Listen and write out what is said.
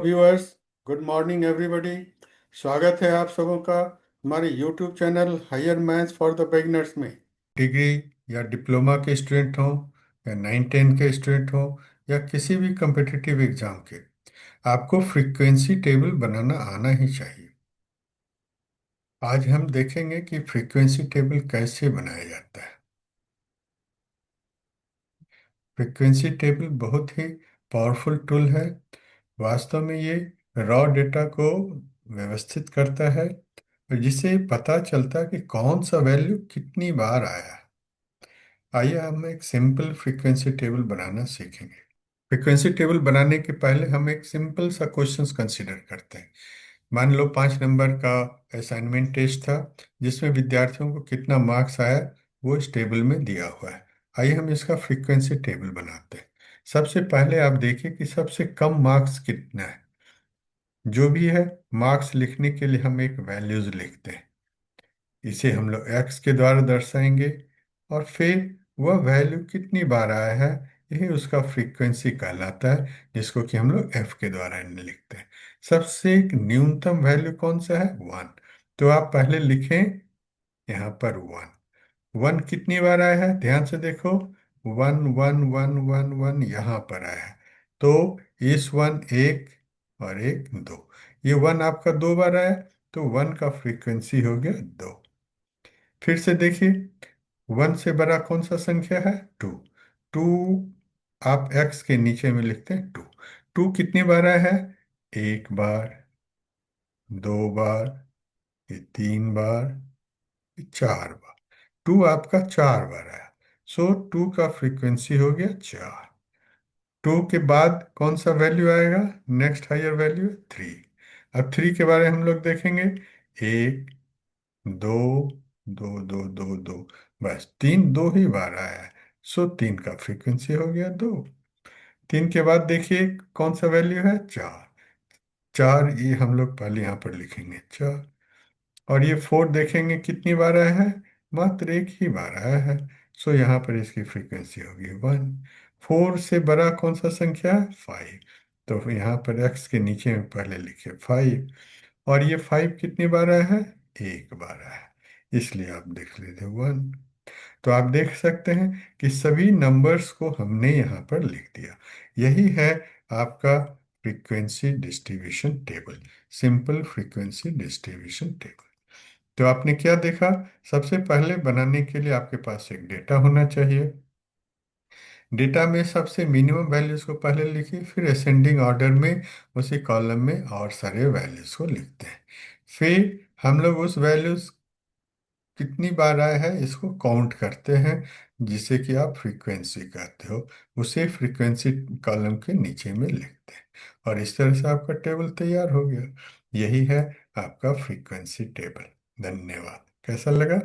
Viewers, good morning everybody. स्वागत है आप सबों का हमारे YouTube channel Higher Maths for the beginners में। डिग्री या डिप्लोमा के स्टूडेंट हों या 9-10 के स्टूडेंट हों या किसी भी कम्पिटिटिव एग्जाम के, आपको फ्रीक्वेंसी टेबल बनाना आना ही चाहिए। आज हम देखेंगे कि फ्रीक्वेंसी टेबल कैसे बनाया जाता है। फ्रीक्वेंसी टेबल बहुत ही पावरफुल टूल है। वास्तव में ये रॉ डेटा को व्यवस्थित करता है और जिससे पता चलता है कि कौन सा वैल्यू कितनी बार आया। आइए हम एक सिंपल फ्रीक्वेंसी टेबल बनाना सीखेंगे। फ्रीक्वेंसी टेबल बनाने के पहले हम एक सिंपल सा क्वेश्चंस कंसीडर करते हैं। मान लो 5 नंबर का असाइनमेंट टेस्ट था जिसमें विद्यार्थियों को कितना मार्क्स आया वो इस टेबल में दिया हुआ है। आइए हम इसका फ्रीक्वेंसी टेबल बनाते हैं। सबसे पहले आप देखिए कि सबसे कम मार्क्स कितना है। जो भी है, मार्क्स लिखने के लिए हम एक वैल्यूज लिखते हैं। इसे हम लोग एक्स के द्वारा दर्शाएंगे और फिर वह वैल्यू कितनी बार आया है यही उसका फ्रीक्वेंसी कहलाता है, जिसको कि हम लोग एफ के द्वारा लिखते हैं। सबसे न्यूनतम वैल्यू कौन सा है? 1। तो आप पहले लिखें यहाँ पर 1। 1 कितनी बार आया है? ध्यान से देखो, 1 1 1 1 1 यहाँ पर आया है। तो इस 1 एक और एक 2, ये 1 आपका 2 बार आया, तो 1 का फ्रीक्वेंसी हो गया 2। फिर से देखिए, 1 से बड़ा कौन सा संख्या है? 2। 2 आप x के नीचे में लिखते हैं 2। 2 कितनी बार आया है? एक बार, 2 बार, ये 3 बार, ये 4 बार। 2 आपका 4 बार आया, सो 2 का फ्रीक्वेंसी हो गया 4। 2 के बाद कौन सा वैल्यू आएगा? Next higher value 3। अब 3 के बारे में हम लोग देखेंगे। एक, दो, दो दो दो दो, बस 3 दो ही बार आया है, सो 3 का फ्रीक्वेंसी हो गया 2। 3 के बाद देखिए कौन सा वैल्यू है? 4। 4 ये हम लोग पहले यहाँ पर लिखेंगे 4। और ये 4 देखेंगे कितनी बार आया है? मात्र एक ही बार आया है, सो यहाँ पर इसकी फ्रीक्वेंसी होगी 1। 4 से बड़ा कौन सा संख्या है? 5। तो यहाँ पर x के नीचे में पहले लिखे 5। और ये 5 कितनी बार आया है? एक बार आया है, इसलिए आप देख लेते 1। तो आप देख सकते हैं कि सभी नंबर्स को हमने यहाँ पर लिख दिया। यही है आपका frequency distribution table, simple frequency distribution table. तो आपने क्या देखा? सबसे पहले बनाने के लिए आपके पास एक डेटा होना चाहिए। डेटा में सबसे मिनिमम वैल्यूज को पहले लिखिए, फिर असेंडिंग ऑर्डर में उसी कॉलम में और सारे वैल्यूज को लिखते हैं। फिर हम लोग उस वैल्यूज कितनी बार आया है इसको काउंट करते हैं, जिसे कि आप फ्रीक्वेंसी कहते हो। उसे फ्रीक्वेंसी कॉलम के नीचे में लिखते हैं और इस तरह से आपका टेबल तैयार हो गया। यही है आपका फ्रीक्वेंसी टेबल। धन्यवाद। कैसा लगा?